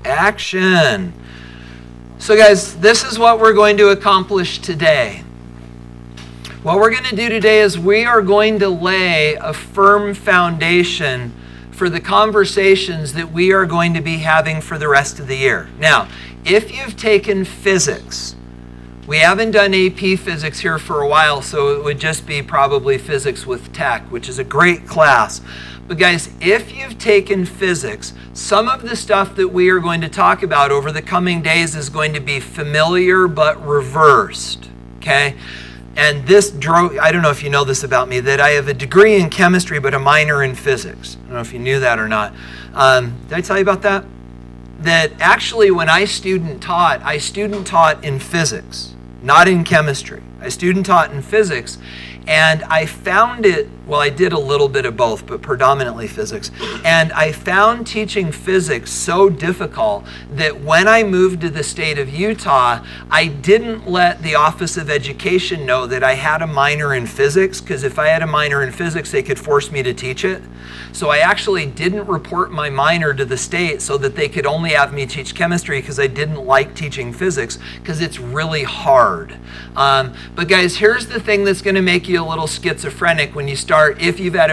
Action. So guys, this is what we're going to accomplish today. What we're going to do today is we are going to lay a firm foundation for the conversations that we are going to be having for the rest of the year. Now, if you've taken physics, we haven't done AP physics here for a while, so it would just be probably physics with tech, which is a great class. But guys, if you've taken physics, some of the stuff that we are going to talk about over the coming days is going to be familiar but reversed, okay? And this drove, I don't know if you know this about me, that I have a degree in chemistry but a minor in physics. I don't know if you knew that or not. Did I tell you about that? That actually when I student taught in physics, not in chemistry. I student taught in physics, and I found it, well, I did a little bit of both, but predominantly physics. And I found teaching physics so difficult that when I moved to the state of Utah, I didn't let the Office of Education know that I had a minor in physics, because if I had a minor in physics, they could force me to teach it. So I actually didn't report my minor to the state so that they could only have me teach chemistry, because I didn't like teaching physics because it's really hard. But guys, here's the thing that's going to make you a little schizophrenic when you start, if you've had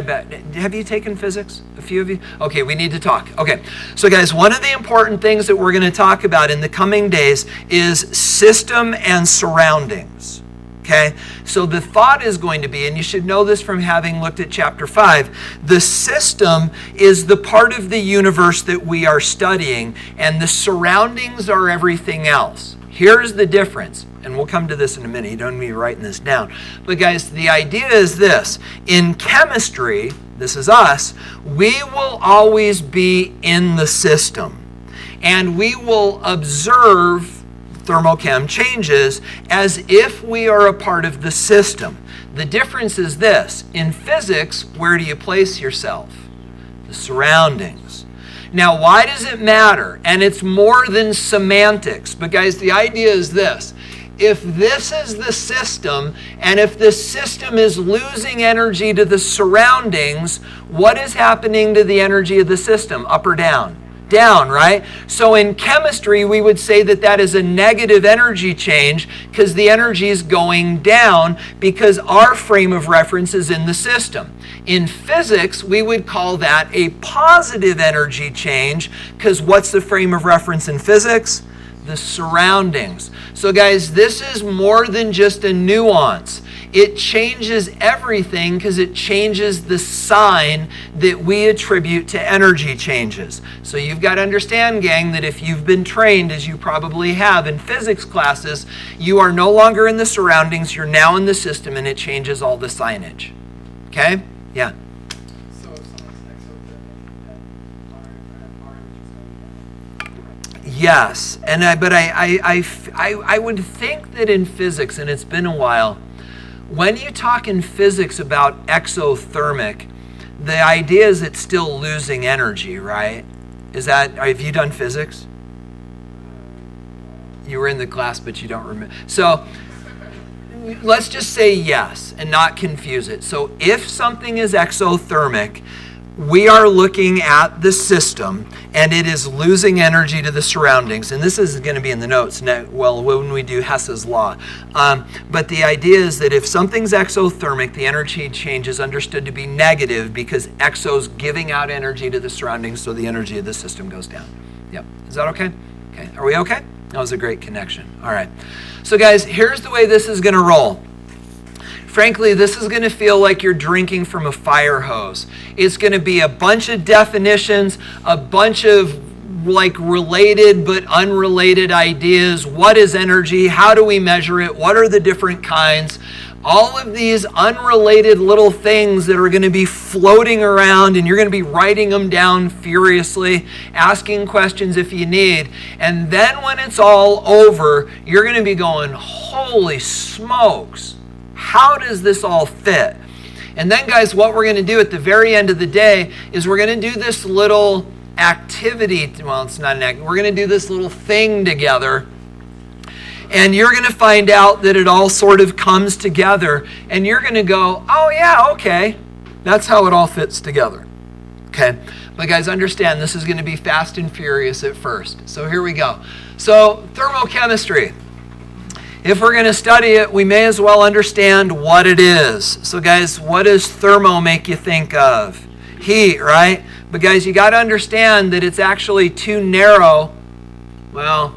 have you taken physics? A few of you? Okay, we need to talk. Okay, so guys, one of the important things that we're going to talk about in the coming days is system and surroundings. Okay, so the thought is going to be, and you should know this from having looked at chapter 5, the system is the part of the universe that we are studying, and the surroundings are everything else. Here's the difference, and we'll come to this in a minute. You don't need me writing this down. But guys, the idea is this. In chemistry, this is us, we will always be in the system, and we will observe thermochem changes as if we are a part of the system. The difference is this. In physics, where do you place yourself? The surroundings. Now, why does it matter? And it's more than semantics. But guys, the idea is this. If this is the system, and if the system is losing energy to the surroundings, what is happening to the energy of the system? Up or down? Down, right? So in chemistry, we would say that that is a negative energy change because the energy is going down because our frame of reference is in the system. In physics, we would call that a positive energy change because what's the frame of reference in physics? The surroundings. So guys, this is more than just a nuance. It changes everything because it changes the sign that we attribute to energy changes. So you've got to understand, gang, that if you've been trained, as you probably have in physics classes, you are no longer in the surroundings, you're now in the system, and it changes all the signage. Okay? Yeah. Yes, and I would think that in physics, and it's been a while, when you talk in physics about exothermic, the idea is it's still losing energy, right? Have you done physics? You were in the class, but you don't remember. So let's just say yes and not confuse it. So if something is exothermic, we are looking at the system and it is losing energy to the surroundings. And this is going to be in the notes, well, when we do Hess's law. But the idea is that if something's exothermic, the energy change is understood to be negative because exo's giving out energy to the surroundings, so the energy of the system goes down. Yep. Is that okay? Okay. Are we okay? That was a great connection. All right. So guys, here's the way this is going to roll. Frankly, this is going to feel like you're drinking from a fire hose. It's going to be a bunch of definitions, a bunch of like related but unrelated ideas. What is energy? How do we measure it? What are the different kinds? All of these unrelated little things that are going to be floating around, and you're going to be writing them down furiously, asking questions if you need. And then when it's all over, you're going to be going, holy smokes. How does this all fit? And then, guys, what we're going to do at the very end of the day is we're going to do this little activity. Well, it's not an act. We're going to do this little thing together. And you're going to find out that it all sort of comes together. And you're going to go, oh, yeah, okay. That's how it all fits together. Okay? But guys, understand this is going to be fast and furious at first. So here we go. So thermochemistry. If we're going to study it, we may as well understand what it is. So guys, what does thermo make you think of? Heat, right? But guys, you got to understand that it's actually too narrow. Well,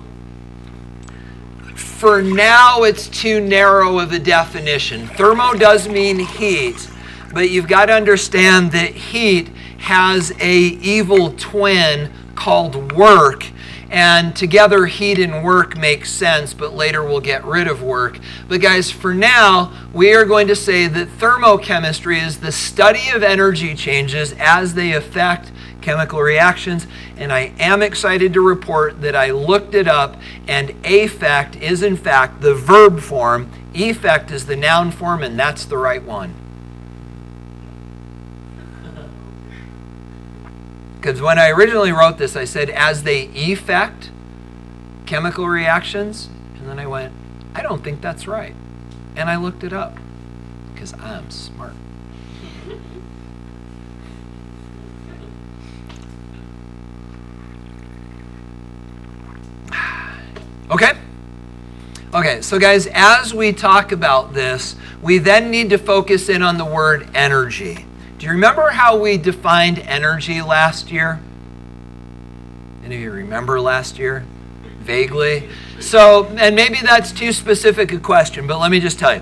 for now, it's too narrow of a definition. Thermo does mean heat, but you've got to understand that heat has an evil twin called work. And together, heat and work make sense, but later we'll get rid of work. But guys, for now, we are going to say that thermochemistry is the study of energy changes as they affect chemical reactions. And I am excited to report that I looked it up, and affect is in fact the verb form. Effect is the noun form, and that's the right one. Because when I originally wrote this, I said, as they effect chemical reactions. And then I went, I don't think that's right. And I looked it up, because I'm smart. Okay, so guys, as we talk about this, we then need to focus in on the word energy. Do you remember how we defined energy last year? Any of you remember last year? Vaguely. So, and maybe that's too specific a question, but let me just tell you.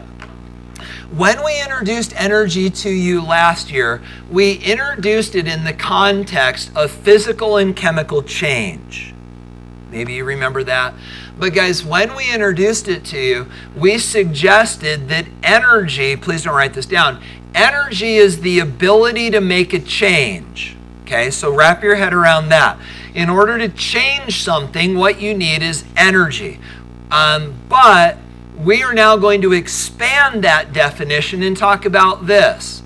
When we introduced energy to you last year, we introduced it in the context of physical and chemical change. Maybe you remember that. But guys, when we introduced it to you, we suggested that energy, please don't write this down, energy is the ability to make a change. Okay, so wrap your head around that. In order to change something, what you need is energy. But we are now going to expand that definition and talk about this.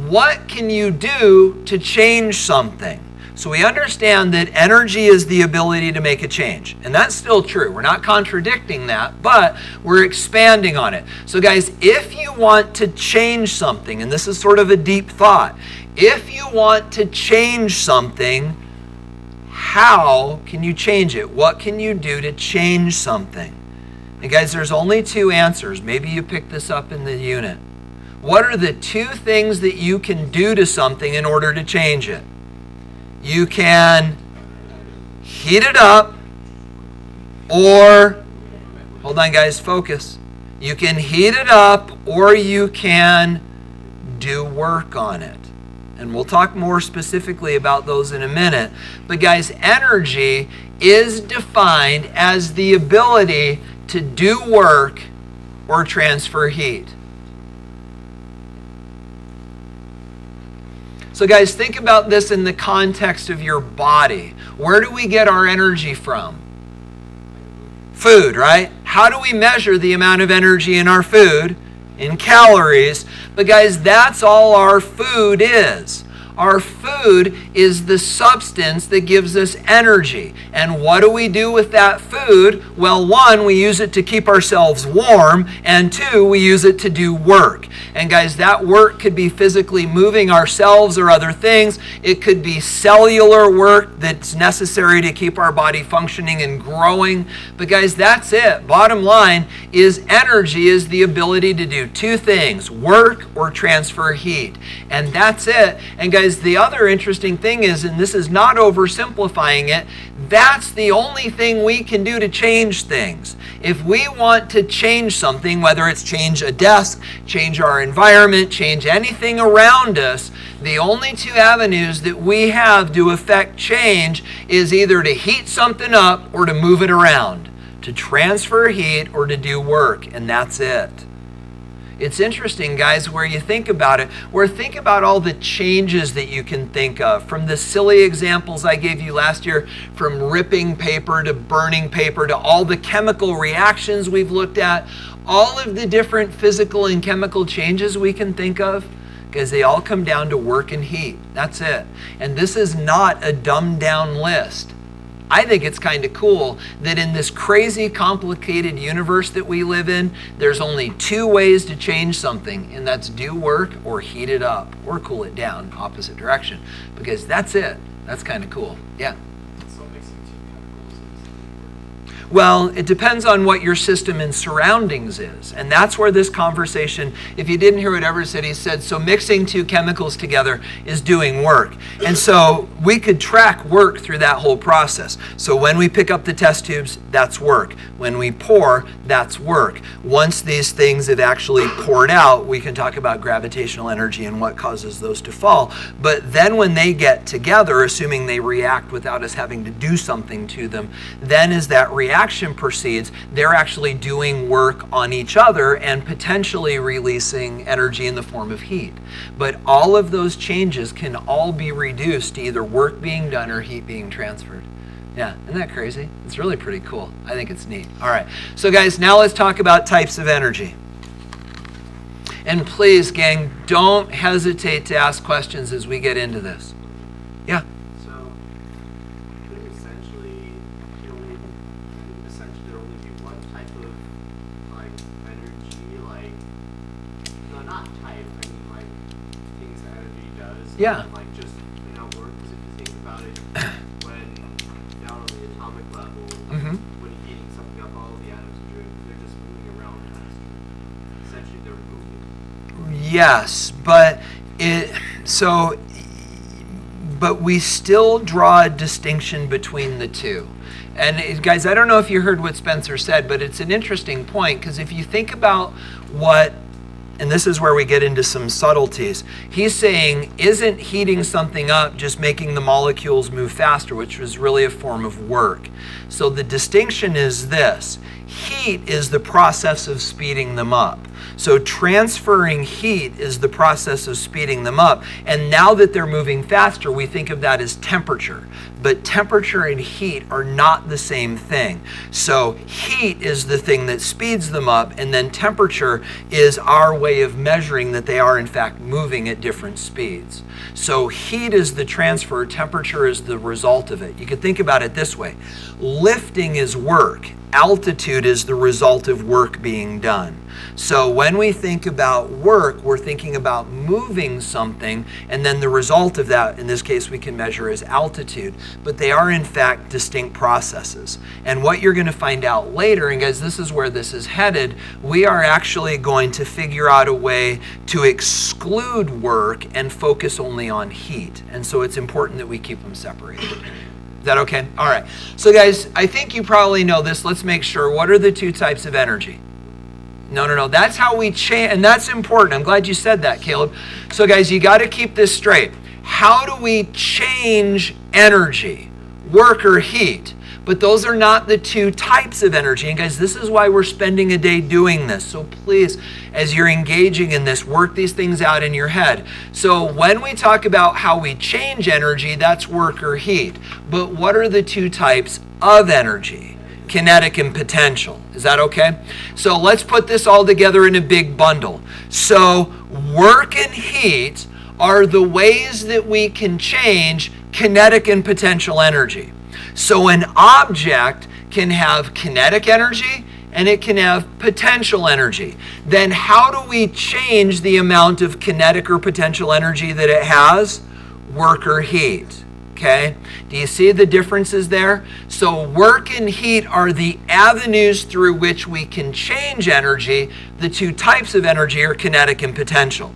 What can you do to change something? So we understand that energy is the ability to make a change. And that's still true. We're not contradicting that, but we're expanding on it. So guys, if you want to change something, and this is sort of a deep thought, if you want to change something, how can you change it? What can you do to change something? And guys, there's only two answers. Maybe you picked this up in the unit. What are the two things that you can do to something in order to change it? You can heat it up, or, hold on guys, focus. You can heat it up, or you can do work on it. And we'll talk more specifically about those in a minute. But guys, energy is defined as the ability to do work or transfer heat. So guys, think about this in the context of your body. Where do we get our energy from? Food, right? How do we measure the amount of energy in our food? In calories. But guys, that's all our food is. Our food is the substance that gives us energy. And what do we do with that food? Well, one, we use it to keep ourselves warm, and two, we use it to do work. And guys, that work could be physically moving ourselves or other things. It could be cellular work that's necessary to keep our body functioning and growing. But guys, that's it. Bottom line is energy is the ability to do two things, work or transfer heat. And that's it. And guys, the other interesting thing is, and this is not oversimplifying it, that's the only thing we can do to change things. If we want to change something, whether it's change a desk, change our environment, change anything around us, the only two avenues that we have to affect change is either to heat something up or to move it around, to transfer heat or to do work, and that's it. It's interesting, guys, where you think about it, where think about all the changes that you can think of, from the silly examples I gave you last year, from ripping paper to burning paper to all the chemical reactions we've looked at, all of the different physical and chemical changes we can think of, because they all come down to work and heat. That's it. And this is not a dumbed down list. I think it's kind of cool that in this crazy, complicated universe that we live in, there's only two ways to change something, and that's do work or heat it up or cool it down, opposite direction, because that's it. That's kind of cool. Yeah. So mixing two chemicals is Well, it depends on what your system and surroundings is. And that's where this conversation, if you didn't hear what Everett said, he said, so mixing two chemicals together is doing work. And so we could track work through that whole process. So when we pick up the test tubes, that's work. When we pour, that's work. Once these things have actually poured out, we can talk about gravitational energy and what causes those to fall. But then when they get together, assuming they react without us having to do something to them, then as that reaction proceeds, they're actually doing work on each other and potentially releasing energy in the form of heat. But all of those changes can all be reduced to either work being done or heat being transferred. Yeah, isn't that crazy? It's really pretty cool. I think it's neat. All right, so guys, now let's talk about types of energy. And please, gang, don't hesitate to ask questions as we get into this. Yeah? So, essentially, there only be one type of, like, energy, like, no, not type, I mean, like, things that energy does. Yeah. And, like, just how it works, because if you think about it, when down on the atomic level, when you're heating something up, all of the atoms they're just moving around faster. Essentially, they're moving. Yes, but but we still draw a distinction between the two. And guys, I don't know if you heard what Spencer said, but it's an interesting point, because if you think about what, and this is where we get into some subtleties, he's saying, isn't heating something up just making the molecules move faster, which was really a form of work. So the distinction is this: heat is the process of speeding them up. So transferring heat is the process of speeding them up. And now that they're moving faster, we think of that as temperature. But temperature and heat are not the same thing. So heat is the thing that speeds them up, and then temperature is our way of measuring that they are in fact moving at different speeds. So heat is the transfer, temperature is the result of it. You could think about it this way: lifting is work, altitude is the result of work being done. So when we think about work, we're thinking about moving something, and then the result of that, in this case, we can measure as altitude. But they are, in fact, distinct processes. And what you're going to find out later, and guys, this is where this is headed, we are actually going to figure out a way to exclude work and focus only on heat. And so it's important that we keep them separated. Is that okay? All right. So guys, I think you probably know this. Let's make sure. What are the two types of energy? No. That's how we change, and that's important. I'm glad you said that, Caleb. So guys, you got to keep this straight. How do we change energy? Work or heat? But those are not the two types of energy. And guys, this is why we're spending a day doing this. So please, as you're engaging in this, work these things out in your head. So when we talk about how we change energy, that's work or heat. But what are the two types of energy? Kinetic and potential. Is that okay? So let's put this all together in a big bundle. So work and heat are the ways that we can change kinetic and potential energy. So an object can have kinetic energy and it can have potential energy. Then how do we change the amount of kinetic or potential energy that it has? Work or heat. Okay? Do you see the differences there? So work and heat are the avenues through which we can change energy. The two types of energy are kinetic and potential.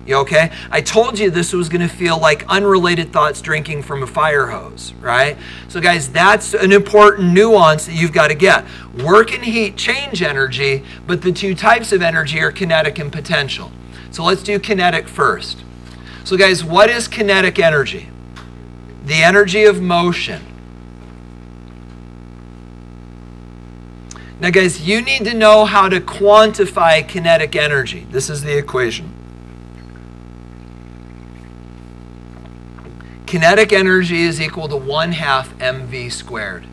You okay? I told you this was going to feel like unrelated thoughts drinking from a fire hose, right? So guys, that's an important nuance that you've got to get. Work and heat change energy, but the two types of energy are kinetic and potential. So let's do kinetic first. So guys, what is kinetic energy? The energy of motion. Now guys, you need to know how to quantify kinetic energy. This is the equation. Kinetic energy is equal to 1/2 mv squared.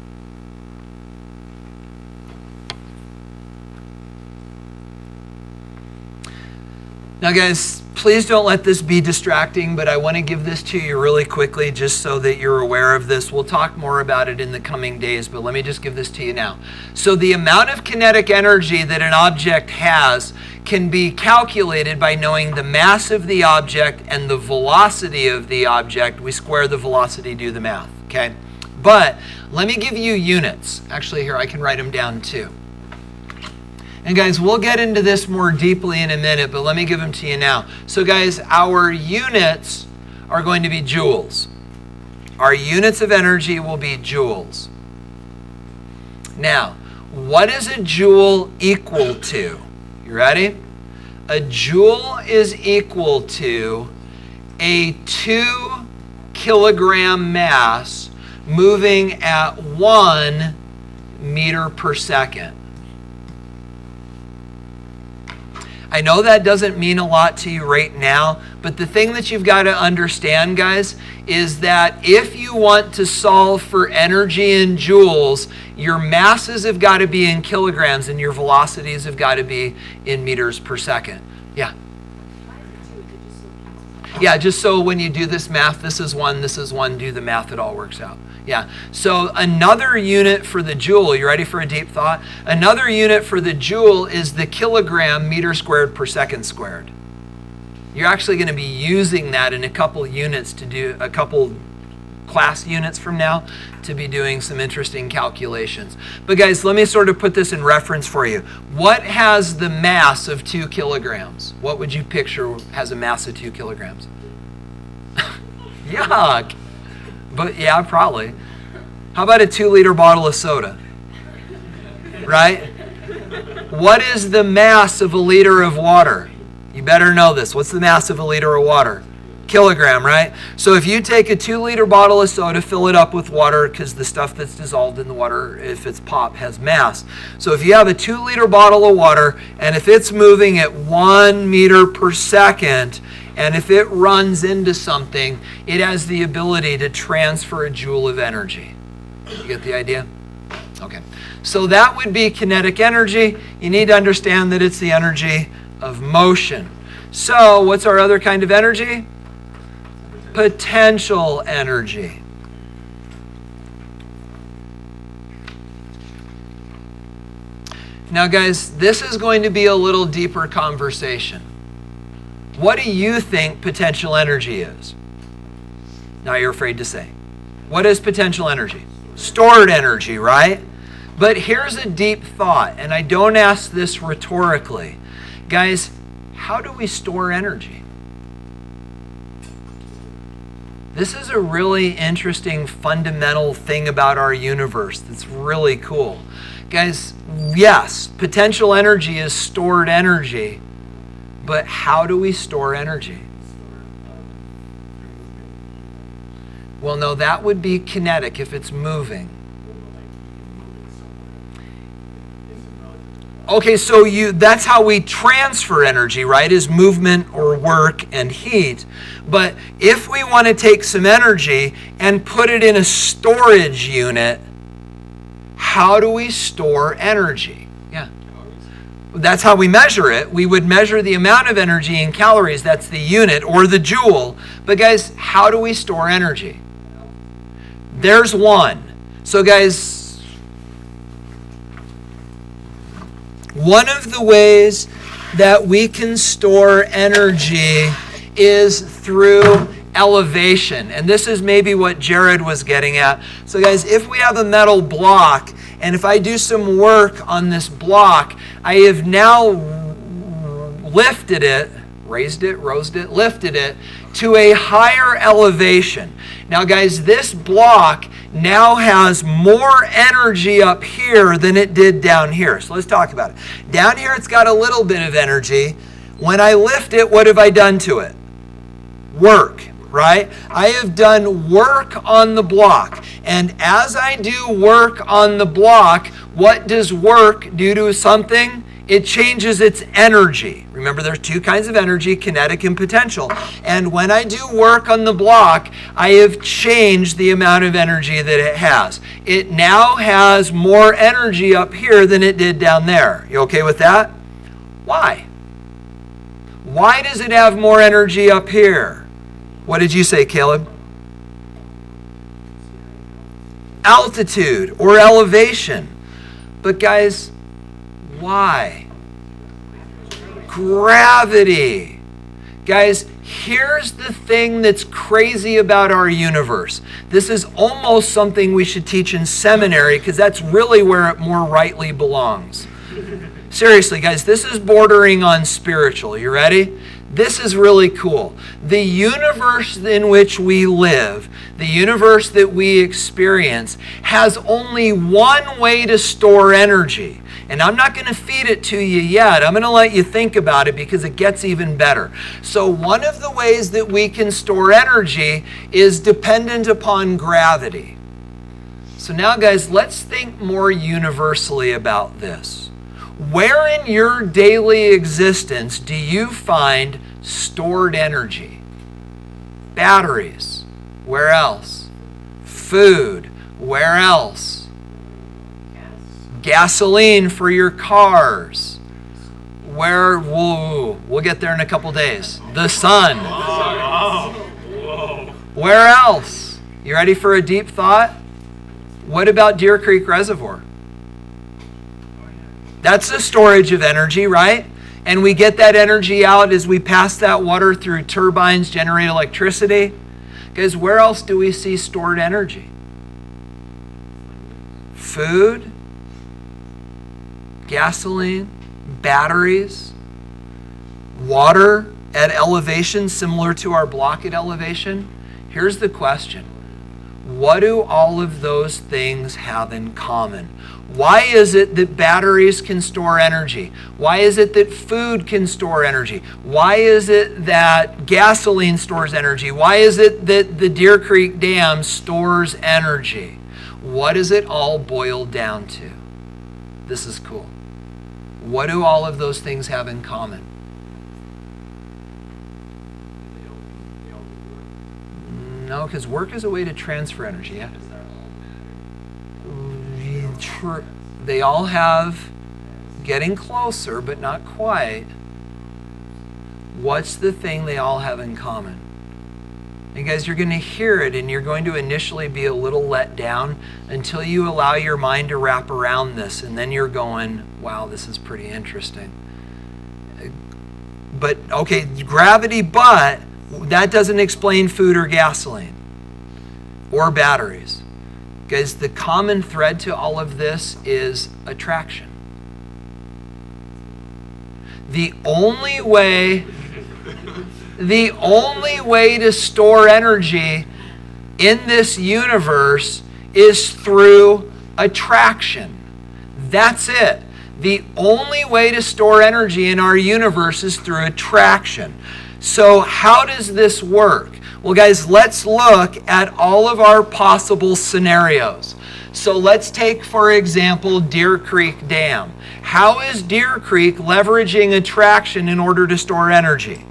Now, guys, please don't let this be distracting, but I want to give this to you really quickly just so that you're aware of this. We'll talk more about it in the coming days, but let me just give this to you now. So the amount of kinetic energy that an object has can be calculated by knowing the mass of the object and the velocity of the object. We square the velocity, do the math, okay? But let me give you units. Actually, here, I can write them down too. And guys, we'll get into this more deeply in a minute, but let me give them to you now. So guys, our units are going to be joules. Our units of energy will be joules. Now, what is a joule equal to? You ready? A joule is equal to a 2 kilogram mass moving at 1 meter per second. I know that doesn't mean a lot to you right now, but the thing that you've got to understand, guys, is that if you want to solve for energy in joules, your masses have got to be in kilograms and your velocities have got to be in meters per second. Yeah. Yeah, just so when you do this math, this is 1, do the math, it all works out. Yeah, so another unit for the joule, you ready for a deep thought? Another unit for the joule is the kilogram meter squared per second squared. You're actually going to be using that in a couple units to do, a couple class units from now, to be doing some interesting calculations. But guys, let me sort of put this in reference for you. What has the mass of 2 kilograms? What would you picture has a mass of 2 kilograms? Yuck! But yeah, probably. How about a 2-liter bottle of soda? Right? What is the mass of a liter of water? You better know this. What's the mass of a liter of water? Kilogram, right? So if you take a 2-liter bottle of soda, fill it up with water, because the stuff that's dissolved in the water, if it's pop, has mass. So if you have a 2-liter bottle of water, and if it's moving at 1 meter per second, and if it runs into something, it has the ability to transfer a joule of energy. You get the idea? Okay. So that would be kinetic energy. You need to understand that it's the energy of motion. So what's our other kind of energy? Potential energy. Now guys, this is going to be a little deeper conversation. What do you think potential energy is? Now you're afraid to say. What is potential energy? Stored energy, right? But here's a deep thought, and I don't ask this rhetorically. Guys, how do we store energy? This is a really interesting fundamental thing about our universe that's really cool. Guys, yes, potential energy is stored energy. But how do we store energy? Well, no, that would be kinetic if it's moving. Okay, so that's how we transfer energy, right? Is movement or work and heat. But if we want to take some energy and put it in a storage unit, how do we store energy? Yeah. That's how we measure it. We would measure the amount of energy in calories. That's the unit or the joule. But guys, how do we store energy? There's one. So guys, one of the ways that we can store energy is through elevation. And this is maybe what Jared was getting at. So guys, if we have a metal block, and if I do some work on this block, I have now lifted it, lifted it to a higher elevation. Now guys, this block now has more energy up here than it did down here. So let's talk about it. Down here it's got a little bit of energy. When I lift it, what have I done to it? Work, right? I have done work on the block. And as I do work on the block, what does work do to something? It changes its energy. Remember, there's two kinds of energy, kinetic and potential. And when I do work on the block, I have changed the amount of energy that it has. It now has more energy up here than it did down there. You okay with that? Why? Why does it have more energy up here? What did you say, Caleb? Altitude or elevation. But guys, why? Gravity. Guys, here's the thing that's crazy about our universe. This is almost something we should teach in seminary because that's really where it more rightly belongs. Seriously, guys, this is bordering on spiritual. You ready? This is really cool. The universe in which we live, the universe that we experience, has only one way to store energy. And I'm not going to feed it to you yet. I'm going to let you think about it because it gets even better. So one of the ways that we can store energy is dependent upon gravity. So now, guys, let's think more universally about this. Where in your daily existence do you find stored energy? Batteries. Where else? Food. Where else? Gasoline for your cars. Where? We'll get there in a couple days. The sun. Where else? You ready for a deep thought? What about Deer Creek Reservoir? That's the storage of energy, right? And we get that energy out as we pass that water through turbines, generate electricity. Because where else do we see stored energy? Food, gasoline, batteries, water at elevation similar to our block at elevation. Here's the question. What do all of those things have in common? Why is it that batteries can store energy? Why is it that food can store energy? Why is it that gasoline stores energy? Why is it that the Deer Creek Dam stores energy? What does it all boil down to? This is cool. What do all of those things have in common? No, because work is a way to transfer energy, yeah? They all have getting closer, but not quite. What's the thing they all have in common? And guys, you're going to hear it, and you're going to initially be a little let down until you allow your mind to wrap around this, and then you're going, wow, this is pretty interesting. But, okay, gravity, but that doesn't explain food or gasoline or batteries. Guys, the common thread to all of this is attraction. The only way to store energy in this universe is through attraction. That's it. The only way to store energy in our universe is through attraction. So how does this work? Well, guys, let's look at all of our possible scenarios. So let's take, for example, Deer Creek Dam. How is Deer Creek leveraging attraction in order to store energy?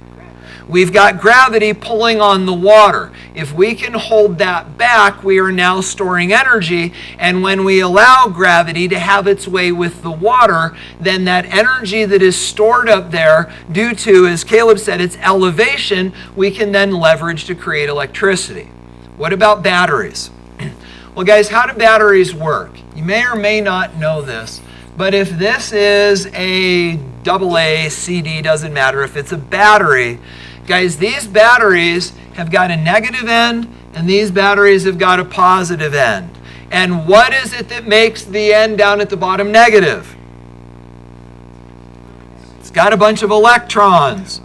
We've got gravity pulling on the water. If we can hold that back, we are now storing energy. And when we allow gravity to have its way with the water, then that energy that is stored up there due to, as Caleb said, its elevation, we can then leverage to create electricity. What about batteries? Well, guys, how do batteries work? You may or may not know this, but if this is a AA, CD, doesn't matter. If it's a battery, guys, these batteries have got a negative end, and these batteries have got a positive end. And what is it that makes the end down at the bottom negative? It's got a bunch of electrons.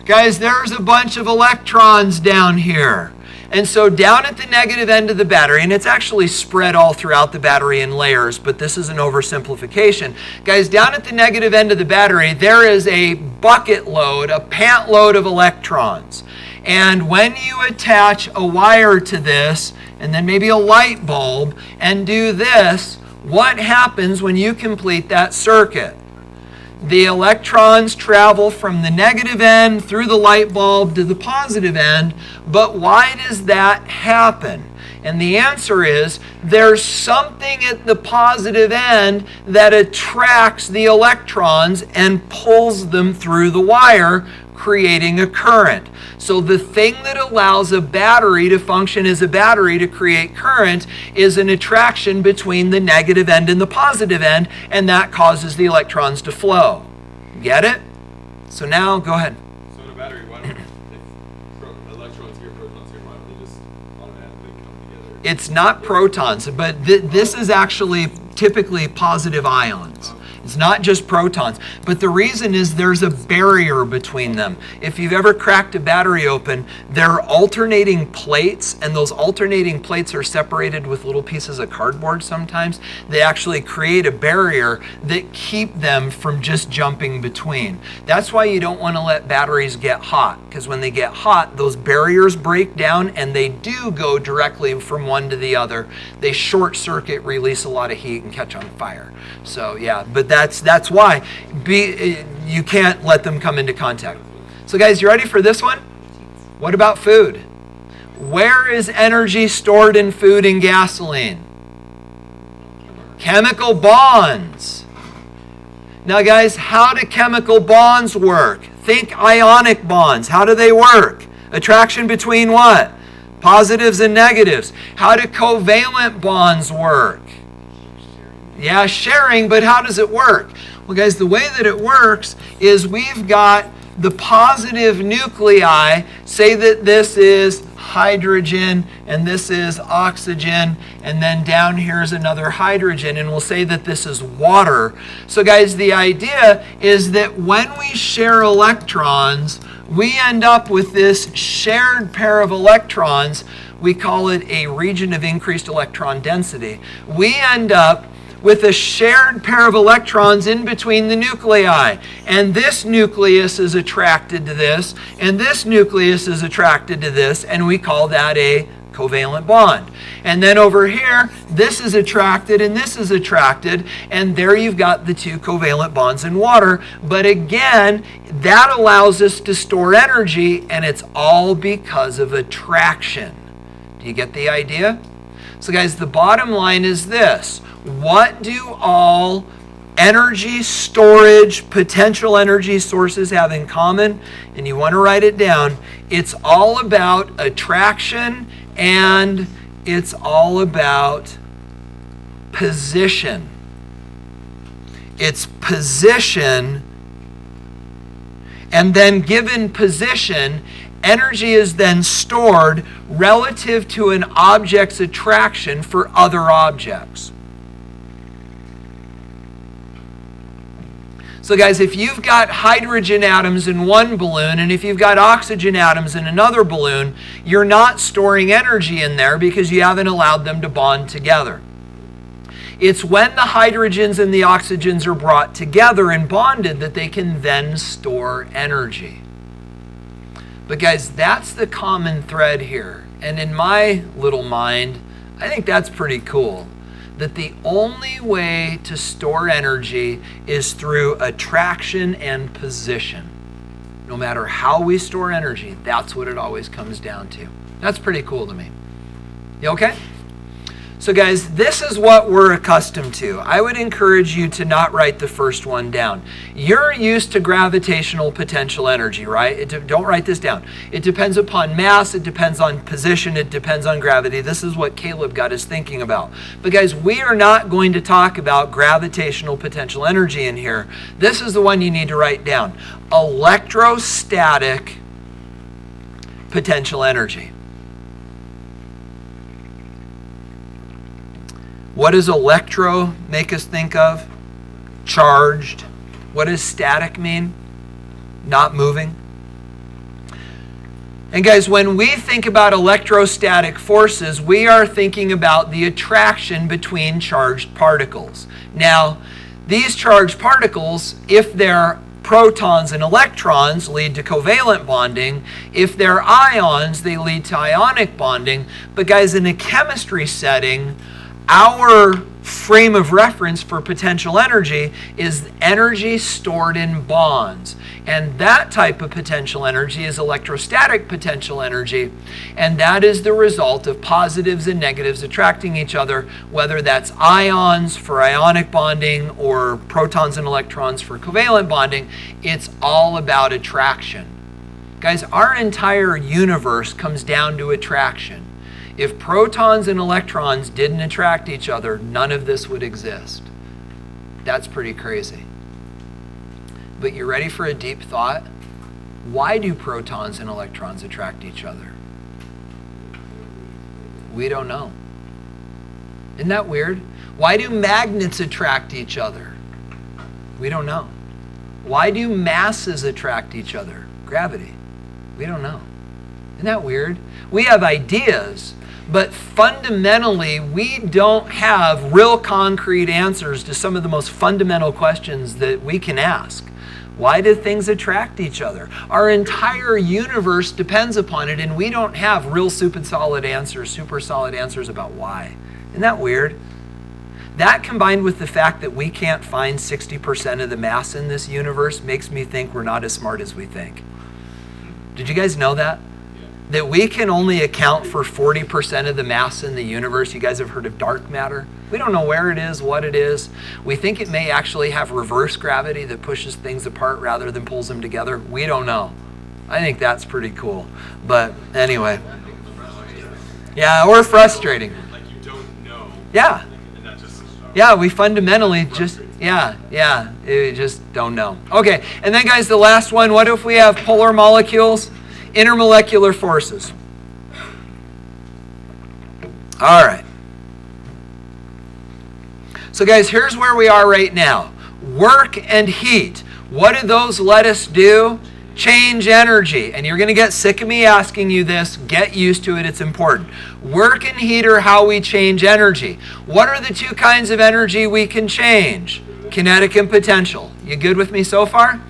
Guys, there's a bunch of electrons down here. And so down at the negative end of the battery, and it's actually spread all throughout the battery in layers, but this is an oversimplification. Guys, down at the negative end of the battery, there is a bucket load, a pant load of electrons. And when you attach a wire to this, and then maybe a light bulb, and do this, what happens when you complete that circuit? The electrons travel from the negative end through the light bulb to the positive end, but why does that happen? And the answer is there's something at the positive end that attracts the electrons and pulls them through the wire, creating a current. So the thing that allows a battery to function as a battery to create current is an attraction between the negative end and the positive end, and that causes the electrons to flow. Get it? So now, go ahead. So in a battery, why don't, if electrons here, protons here, why don't they just automatically come together? It's not protons, but this is actually typically positive ions. It's not just protons, but the reason is there's a barrier between them. If you've ever cracked a battery open, there are alternating plates, and those alternating plates are separated with little pieces of cardboard sometimes. They actually create a barrier that keep them from just jumping between. That's why you don't want to let batteries get hot, because when they get hot, those barriers break down and they do go directly from one to the other. They short circuit, release a lot of heat, and catch on fire. So yeah, but that's why you can't let them come into contact. So guys, you ready for this one? What about food? Where is energy stored in food and gasoline? Chemical bonds. Now guys, how do chemical bonds work? Think ionic bonds. How do they work? Attraction between what? Positives and negatives. How do covalent bonds work? Yeah, sharing, but how does it work? Well, guys, the way that it works is we've got the positive nuclei, say that this is hydrogen and this is oxygen, and then down here is another hydrogen, and we'll say that this is water. So guys, the idea is that when we share electrons, we end up with this shared pair of electrons. We call it a region of increased electron density. We end up with a shared pair of electrons in between the nuclei. And this nucleus is attracted to this, and this nucleus is attracted to this, and we call that a covalent bond. And then over here, this is attracted and this is attracted, and there you've got the two covalent bonds in water. But again, that allows us to store energy, and it's all because of attraction. Do you get the idea? So guys, the bottom line is this. What do all energy storage, potential energy sources have in common? And you want to write it down. It's all about attraction, and it's all about position. It's position, and then given position, energy is then stored relative to an object's attraction for other objects. So guys, if you've got hydrogen atoms in one balloon and if you've got oxygen atoms in another balloon, you're not storing energy in there because you haven't allowed them to bond together. It's when the hydrogens and the oxygens are brought together and bonded that they can then store energy. But guys, that's the common thread here. And in my little mind, I think that's pretty cool. That the only way to store energy is through attraction and position. No matter how we store energy, that's what it always comes down to. That's pretty cool to me. You okay? So guys, this is what we're accustomed to. I would encourage you to not write the first one down. You're used to gravitational potential energy, right? Don't write this down. It depends upon mass, it depends on position, it depends on gravity. This is what Caleb got us thinking about. But guys, we are not going to talk about gravitational potential energy in here. This is the one you need to write down. Electrostatic potential energy. What does electro make us think of? Charged. What does static mean? Not moving. And guys, when we think about electrostatic forces, we are thinking about the attraction between charged particles. Now, these charged particles, if they're protons and electrons, lead to covalent bonding. If they're ions, they lead to ionic bonding. But guys, in a chemistry setting, our frame of reference for potential energy is energy stored in bonds. And that type of potential energy is electrostatic potential energy. And that is the result of positives and negatives attracting each other, whether that's ions for ionic bonding or protons and electrons for covalent bonding. It's all about attraction. Guys, our entire universe comes down to attraction. If protons and electrons didn't attract each other, none of this would exist. That's pretty crazy. But you ready for a deep thought? Why do protons and electrons attract each other? We don't know. Isn't that weird? Why do magnets attract each other? We don't know. Why do masses attract each other? Gravity. We don't know. Isn't that weird? We have ideas, but fundamentally, we don't have real concrete answers to some of the most fundamental questions that we can ask. Why do things attract each other? Our entire universe depends upon it, and we don't have real super solid answers about why. Isn't that weird? That combined with the fact that we can't find 60% of the mass in this universe makes me think we're not as smart as we think. Did you guys know that? That we can only account for 40% of the mass in the universe. You guys have heard of dark matter? We don't know where it is, what it is. We think it may actually have reverse gravity that pushes things apart rather than pulls them together. We don't know. I think that's pretty cool. But anyway. Yeah, or frustrating. Like you don't know. Yeah. And that just Yeah, we fundamentally just, we just don't know. Okay, and then guys, the last one, what if we have polar molecules? Intermolecular forces. All right. So guys, here's where we are right now. Work and heat. What do those let us do? Change energy. And you're going to get sick of me asking you this. Get used to it. It's important. Work and heat are how we change energy. What are the two kinds of energy we can change? Kinetic and potential. You good with me so far?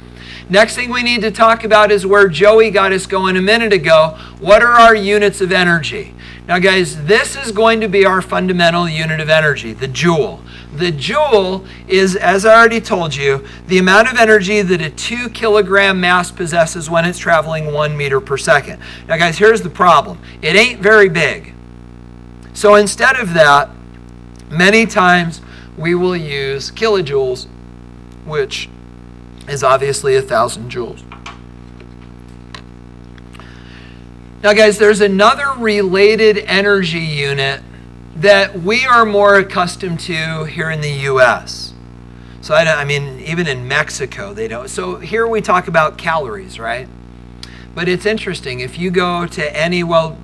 Next thing we need to talk about is where Joey got us going a minute ago. What are our units of energy? Now guys, this is going to be our fundamental unit of energy, the joule. The joule is, as I already told you, the amount of energy that a 2 kilogram mass possesses when it's traveling 1 meter per second. Now guys, here's the problem. It ain't very big. So instead of that, many times we will use kilojoules, which is obviously 1,000 joules. Now guys, there's another related energy unit that we are more accustomed to here in the US. So I mean, even in Mexico, they don't. So here we talk about calories, right? But it's interesting, if you go to any, well,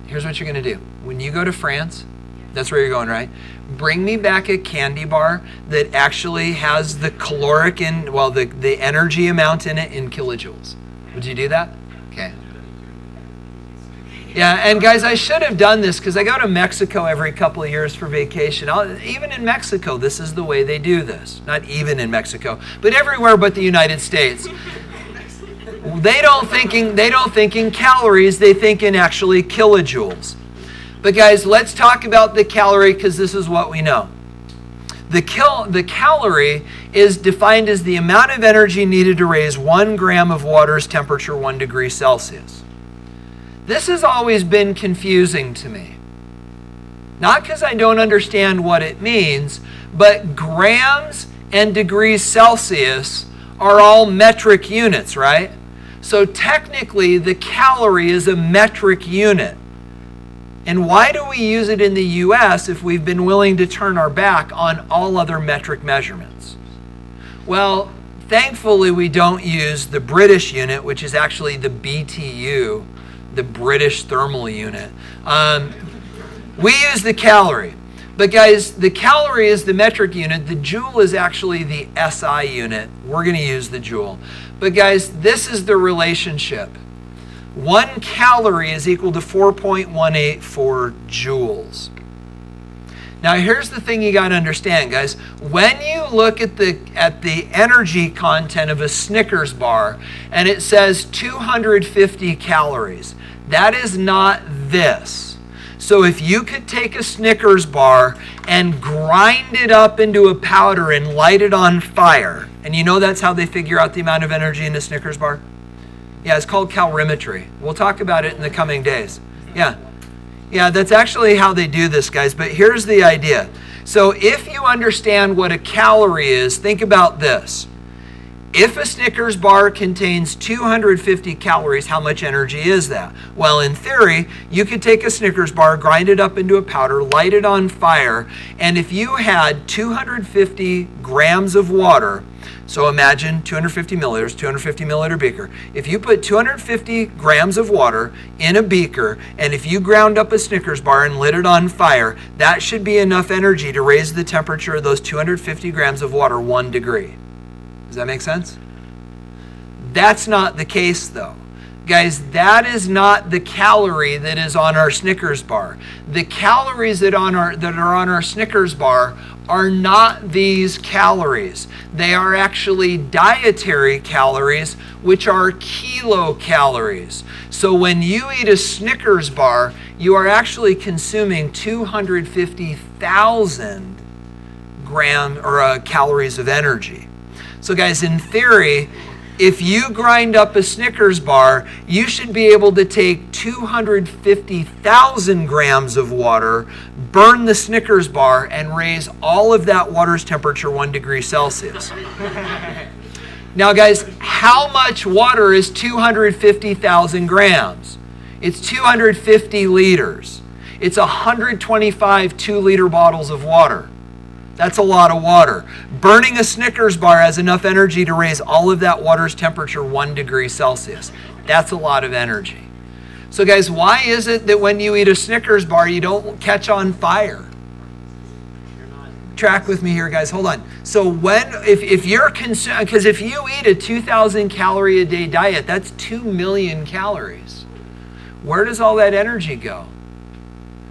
here's what you're gonna do. When you go to France, that's where you're going, right? Bring me back a candy bar that actually has the caloric in, well, the energy amount in it in kilojoules. Would you do that? Okay. Yeah, and guys, I should have done this because I go to Mexico every couple of years for vacation. Even in Mexico, this is the way they do this. Not even in Mexico, but everywhere but the United States. They don't think in calories, they think in actually kilojoules. But guys, let's talk about the calorie because this is what we know. The calorie is defined as the amount of energy needed to raise 1 gram of water's temperature 1 degree Celsius. This has always been confusing to me. Not because I don't understand what it means, but grams and degrees Celsius are all metric units, right? So technically, the calorie is a metric unit. And why do we use it in the US if we've been willing to turn our back on all other metric measurements? Well, thankfully we don't use the British unit, which is actually the BTU, the British thermal unit. We use the calorie. But guys, the calorie is the metric unit. The joule is actually the SI unit. We're going to use the joule. But guys, this is the relationship. 1 calorie is equal to 4.184 joules. Now here's the thing you got to understand, guys. When you look at the energy content of a Snickers bar and it says 250 calories, that is not this. So if you could take a Snickers bar and grind it up into a powder and light it on fire, and you know that's how they figure out the amount of energy in a Snickers bar? Yeah, it's called calorimetry. We'll talk about it in the coming days. Yeah. Yeah, that's actually how they do this, guys. But here's the idea. So if you understand what a calorie is, think about this. If a Snickers bar contains 250 calories, how much energy is that? Well, in theory, you could take a Snickers bar, grind it up into a powder, light it on fire, and if you had 250 grams of water, so imagine 250 milliliters, 250 milliliter beaker. If you put 250 grams of water in a beaker, and if you ground up a Snickers bar and lit it on fire, that should be enough energy to raise the temperature of those 250 grams of water 1 degree. Does that make sense? That's not the case, though. Guys, that is not the calorie that is on our Snickers bar. The calories that are on our Snickers bar are not these calories. They are actually dietary calories, which are kilocalories. So when you eat a Snickers bar, you are actually consuming 250,000 calories of energy. So guys, in theory, if you grind up a Snickers bar, you should be able to take 250,000 grams of water, burn the Snickers bar, and raise all of that water's temperature 1 degree Celsius. Now guys, how much water is 250,000 grams? It's 250 liters. It's 125 2-liter bottles of water. That's a lot of water. Burning a Snickers bar has enough energy to raise all of that water's temperature 1 degree Celsius. That's a lot of energy. So guys, why is it that when you eat a Snickers bar, you don't catch on fire? Track with me here, guys. Hold on. So if you're because if you eat a 2,000 calorie a day diet, that's 2 million calories. Where does all that energy go?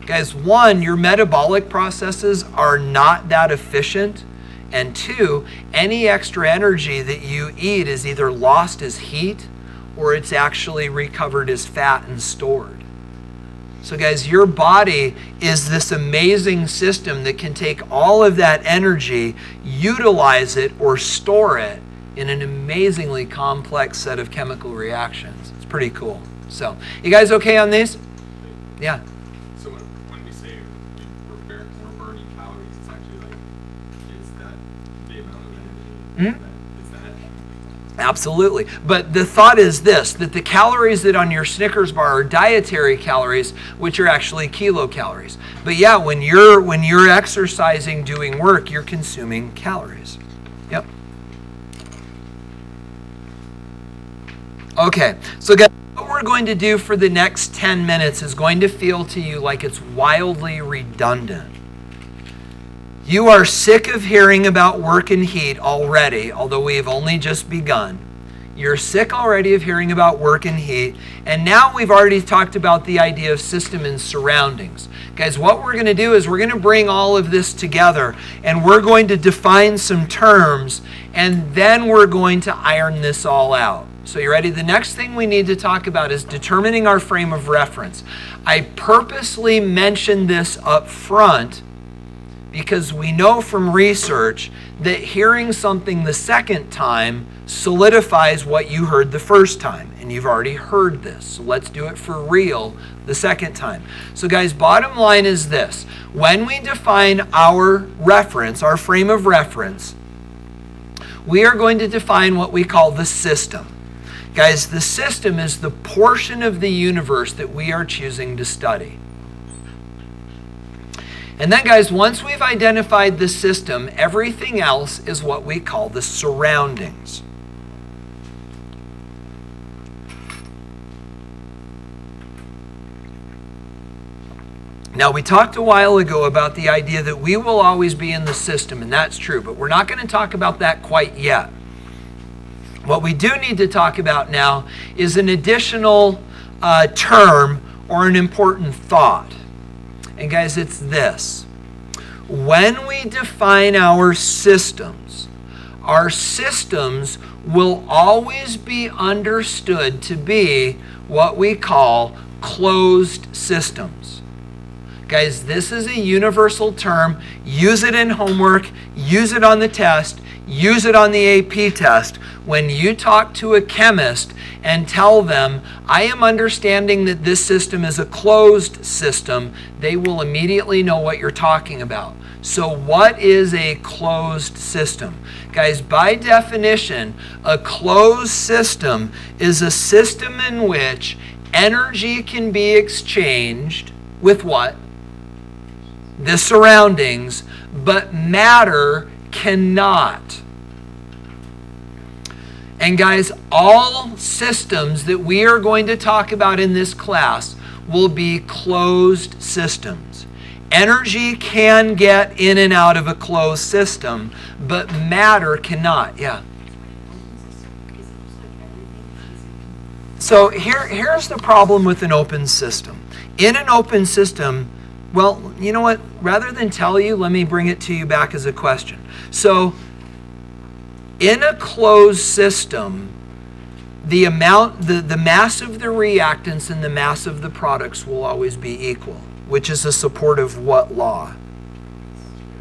Guys, 1, your metabolic processes are not that efficient. And 2, any extra energy that you eat is either lost as heat or it's actually recovered as fat and stored. So guys, your body is this amazing system that can take all of that energy, utilize it, or store it in an amazingly complex set of chemical reactions. It's pretty cool. So, you guys okay on these? Yeah. So when we say we're burning calories, it's actually like, is that the amount of energy? Is that? Absolutely. But the thought is this, that the calories that on your Snickers bar are dietary calories, which are actually kilocalories. But yeah, when you're exercising, doing work, you're consuming calories. Yep. Okay, so guys, what we're going to do for the next 10 minutes is going to feel to you like it's wildly redundant. You are sick of hearing about work and heat already, although we have only just begun. You're sick already of hearing about work and heat, and now we've already talked about the idea of system and surroundings. Guys, what we're going to do is we're going to bring all of this together, and we're going to define some terms, and then we're going to iron this all out. So you ready? The next thing we need to talk about is determining our frame of reference. I purposely mentioned this up front because we know from research that hearing something the second time solidifies what you heard the first time. And you've already heard this. So let's do it for real the second time. So guys, bottom line is this. When we define our reference, our frame of reference, we are going to define what we call the system. Guys, the system is the portion of the universe that we are choosing to study. And then, guys, once we've identified the system, everything else is what we call the surroundings. Now, we talked a while ago about the idea that we will always be in the system, and that's true, but we're not going to talk about that quite yet. What we do need to talk about now is an additional term or an important thought. And guys, it's this. When we define our systems will always be understood to be what we call closed systems. Guys, this is a universal term. Use it in homework. Use it on the test. Use it on the AP test. When you talk to a chemist and tell them, I am understanding that this system is a closed system, they will immediately know what you're talking about. So what is a closed system? Guys, by definition, a closed system is a system in which energy can be exchanged with what? The surroundings, but matter cannot. And guys, all systems that we are going to talk about in this class will be closed systems. Energy can get in and out of a closed system, but matter cannot. Yeah. So here's the problem with an open system. In an open system, well, you know what? Rather than tell you, let me bring it to you back as a question. So in a closed system, the mass of the reactants and the mass of the products will always be equal, which is a support of what law?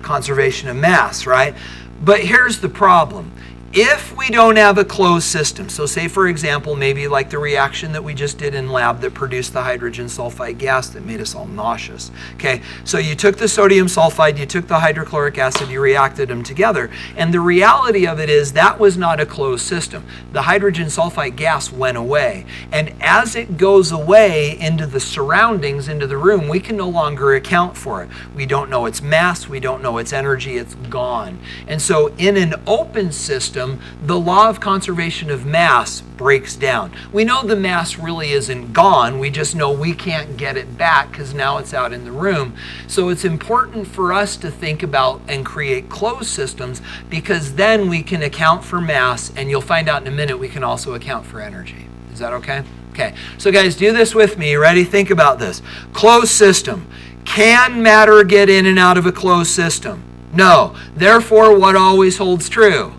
Conservation of mass, right? But here's the problem. If we don't have a closed system, so say for example, maybe like the reaction that we just did in lab that produced the hydrogen sulfide gas that made us all nauseous. Okay, so you took the sodium sulfide, you took the hydrochloric acid, you reacted them together, and the reality of it is that was not a closed system. The hydrogen sulfide gas went away, and as it goes away into the surroundings, into the room, we can no longer account for it. We don't know its mass, we don't know its energy, it's gone. And so in an open system, the law of conservation of mass breaks down. We know the mass really isn't gone, we just know we can't get it back because now it's out in the room. So it's important for us to think about and create closed systems because then we can account for mass, and you'll find out in a minute we can also account for energy. Is that okay? Okay, so guys, do this with me. You ready? Think about this. Closed system. Can matter get in and out of a closed system? No. Therefore, what always holds true?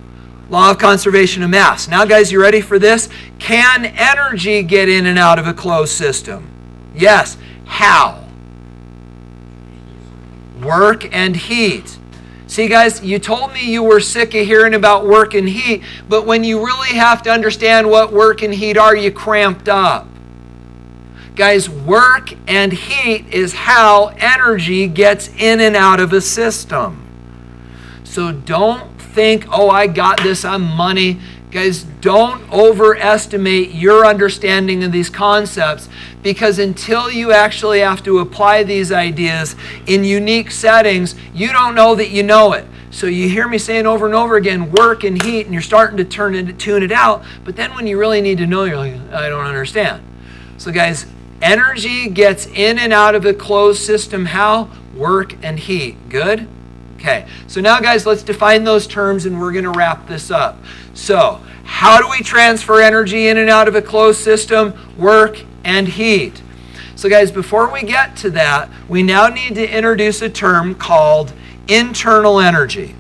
Law of conservation of mass. Now, guys, you ready for this? Can energy get in and out of a closed system? Yes. How? Work and heat. See, guys, you told me you were sick of hearing about work and heat, but when you really have to understand what work and heat are, you cramped up. Guys, work and heat is how energy gets in and out of a system. So don't think, oh, I got this, I'm money. Guys, don't overestimate your understanding of these concepts, because until you actually have to apply these ideas in unique settings, you don't know that you know it. So you hear me saying over and over again, work and heat, and you're starting to tune it out, but then when you really need to know, you're like, I don't understand. So guys, energy gets in and out of a closed system. How? Work and heat. Good? Okay, so now guys, let's define those terms and we're going to wrap this up. So, how do we transfer energy in and out of a closed system? Work and heat. So guys, before we get to that, we now need to introduce a term called internal energy.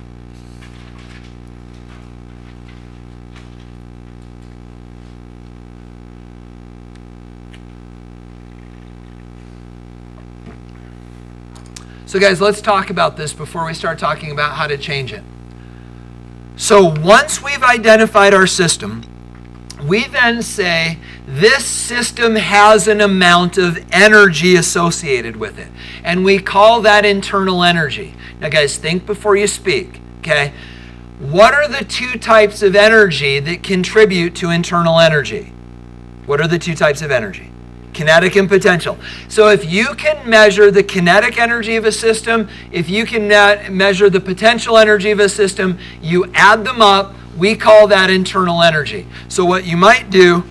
So guys, let's talk about this before we start talking about how to change it. So once we've identified our system, we then say this system has an amount of energy associated with it. And we call that internal energy. Now guys, think before you speak, okay? What are the two types of energy that contribute to internal energy? What are the two types of energy? Kinetic and potential. So if you can measure the kinetic energy of a system, if you can measure the potential energy of a system, you add them up, we call that internal energy. So what you might do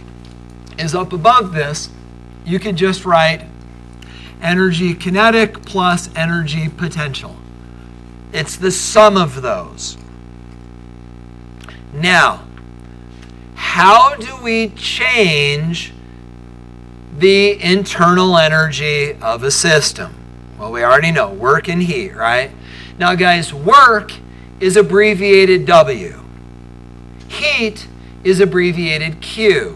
is up above this, you could just write energy kinetic plus energy potential. It's the sum of those. Now, how do we change the internal energy of a system? Well, we already know work and heat, right? Now guys, work is abbreviated W. Heat is abbreviated Q.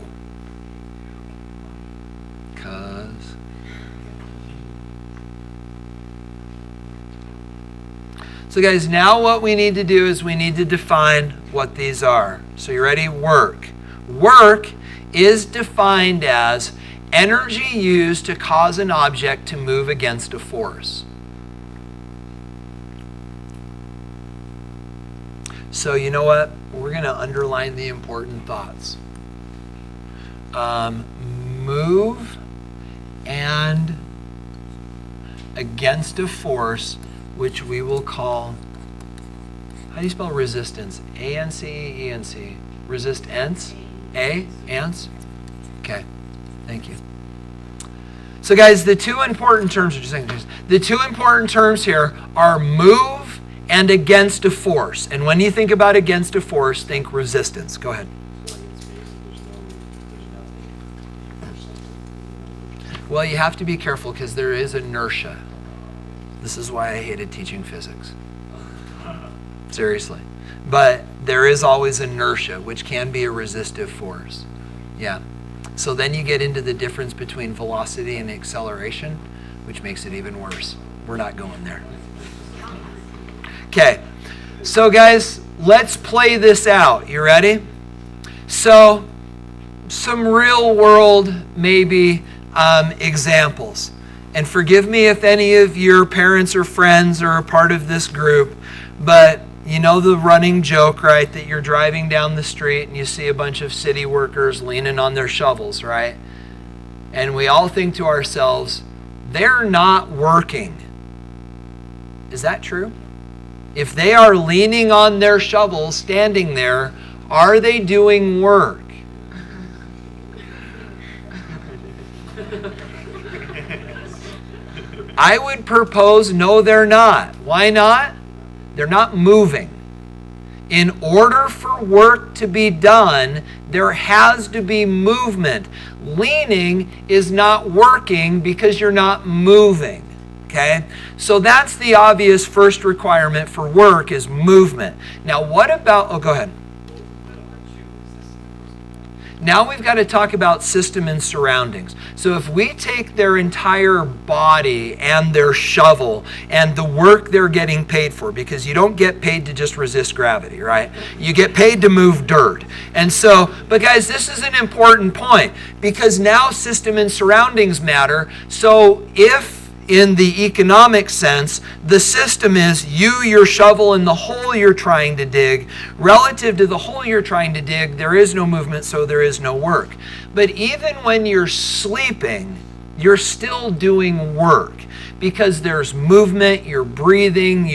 So guys, now what we need to do is we need to define what these are. So you ready? Work. Work is defined as energy used to cause an object to move against a force. So you know what? We're going to underline the important thoughts. Move and against a force, which we will call, how do you spell resistance? A-N-C-E, E-N-C. Resistance? A? Ants? Okay, thank you. So guys, the two important terms, the two important terms here are move and against a force. And when you think about against a force, think resistance. Go ahead. Well, you have to be careful because there is inertia. This is why I hated teaching physics. Seriously. But there is always inertia, which can be a resistive force. Yeah. So then you get into the difference between velocity and acceleration, which makes it even worse. We're not going there. Okay. So guys, let's play this out. You ready? So some real world maybe examples. And forgive me if any of your parents or friends are a part of this group, but you know the running joke, right? That you're driving down the street and you see a bunch of city workers leaning on their shovels, right? And we all think to ourselves, they're not working. Is that true? If they are leaning on their shovels, standing there, are they doing work? I would propose no, they're not. Why not? They're not moving. In order for work to be done, there has to be movement. Leaning is not working because you're not moving. Okay? So that's the obvious first requirement for work is movement. Now what about, oh, go ahead. Now we've got to talk about system and surroundings. So if we take their entire body and their shovel and the work they're getting paid for, because you don't get paid to just resist gravity, right? You get paid to move dirt. And so, but guys, this is an important point because now system and surroundings matter. So if in the economic sense, the system is you, your shovel, and the hole you're trying to dig. Relative to the hole you're trying to dig, there is no movement, so there is no work. But even when you're sleeping, you're still doing work because there's movement, you're breathing,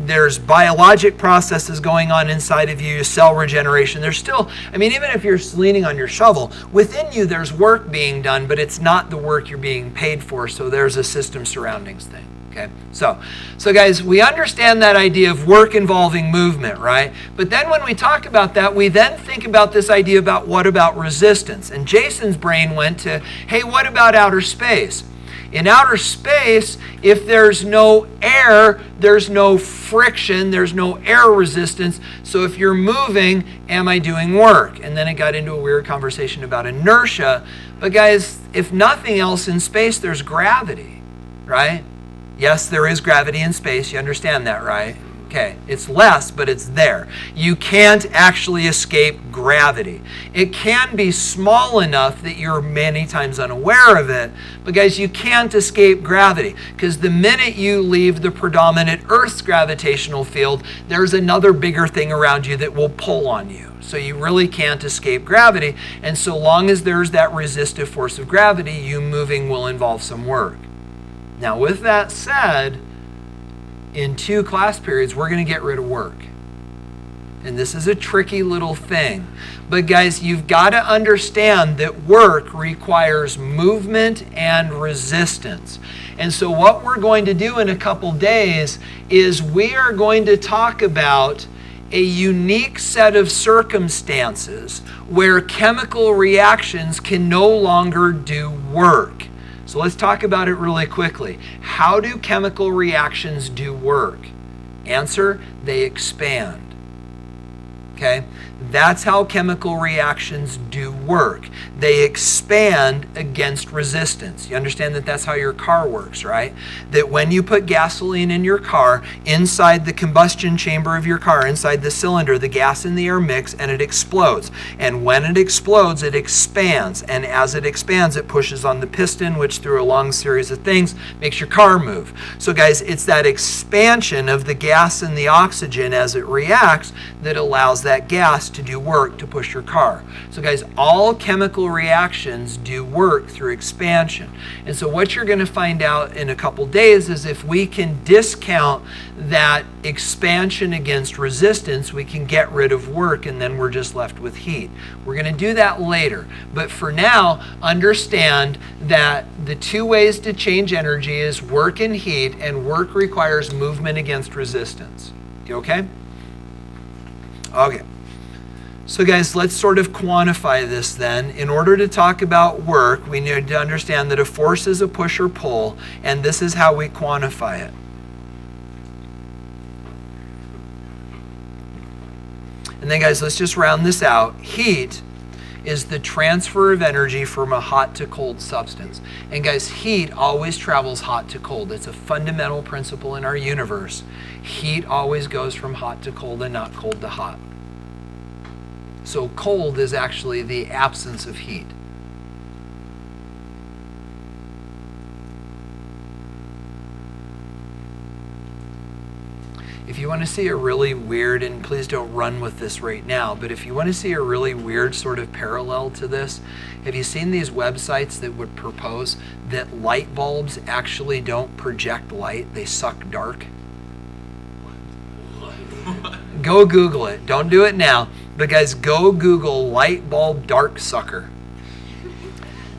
there's biologic processes going on inside of you, cell regeneration. There's still, even if you're leaning on your shovel, within you there's work being done, but it's not the work you're being paid for, so there's a system surroundings thing. Okay, so guys, we understand that idea of work involving movement, right? But then when we talk about that, we then think about this idea about what about resistance? And Jason's brain went to, hey, what about outer space? In outer space, if there's no air, there's no friction, there's no air resistance. So if you're moving, am I doing work? And then it got into a weird conversation about inertia. But guys, if nothing else in space, there's gravity, right? Yes, there is gravity in space. You understand that, right? Okay, it's less, but it's there. You can't actually escape gravity. It can be small enough that you're many times unaware of it, but guys, you can't escape gravity because the minute you leave the predominant Earth's gravitational field, there's another bigger thing around you that will pull on you. So you really can't escape gravity, and so long as there's that resistive force of gravity, you moving will involve some work. Now, with that said, in 2 class periods, we're going to get rid of work. And this is a tricky little thing. But guys, you've got to understand that work requires movement and resistance. And so what we're going to do in a couple days is we are going to talk about a unique set of circumstances where chemical reactions can no longer do work. So let's talk about it really quickly. How do chemical reactions do work? Answer, they expand. Okay? That's how chemical reactions do work. They expand against resistance. You understand that that's how your car works, right? That when you put gasoline in your car, inside the combustion chamber of your car, inside the cylinder, the gas and the air mix and it explodes. And when it explodes, it expands. And as it expands, it pushes on the piston, which through a long series of things makes your car move. So guys, it's that expansion of the gas and the oxygen as it reacts that allows that gas to do work to push your car. So guys, all chemical reactions do work through expansion. And so what you're going to find out in a couple days is if we can discount that expansion against resistance, we can get rid of work and then we're just left with heat. We're going to do that later. But for now, understand that the two ways to change energy is work and heat, and work requires movement against resistance. You okay? Okay. So guys, let's sort of quantify this then. In order to talk about work, we need to understand that a force is a push or pull, and this is how we quantify it. And then guys, let's just round this out. Heat is the transfer of energy from a hot to cold substance. And guys, heat always travels hot to cold. It's a fundamental principle in our universe. Heat always goes from hot to cold and not cold to hot. So cold is actually the absence of heat. If you want to see a really weird, and please don't run with this right now, but if you want to see a really weird sort of parallel to this, have you seen these websites that would propose that light bulbs actually don't project light, they suck dark? Go Google it. Don't do it now. But guys, go Google light bulb dark sucker.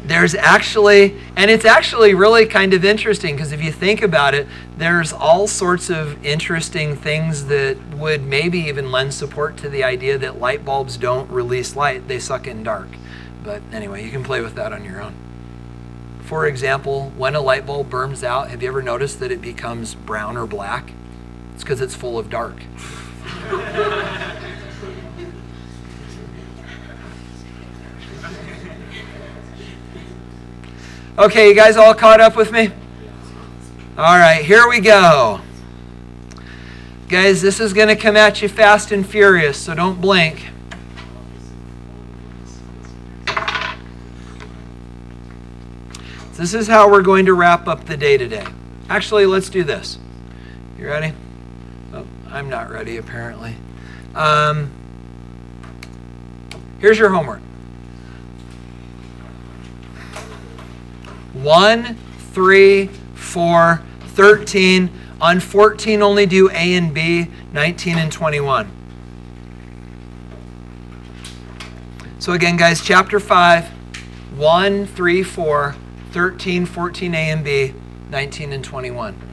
There's actually, and it's actually really kind of interesting because if you think about it, there's all sorts of interesting things that would maybe even lend support to the idea that light bulbs don't release light, they suck in dark. But anyway, you can play with that on your own. For example, when a light bulb burns out, have you ever noticed that it becomes brown or black? It's because it's full of dark. Okay, you guys all caught up with me? All right, here we go. Guys, this is going to come at you fast and furious, so don't blink. This is how we're going to wrap up the day today. Actually, let's do this. You ready? Oh, I'm not ready, apparently. Here's your homework. 1, 3, 4, 13. On 14, only do A and B, 19 and 21. So again, guys, chapter 5, 1, 3, 4, 13, 14, A and B, 19 and 21.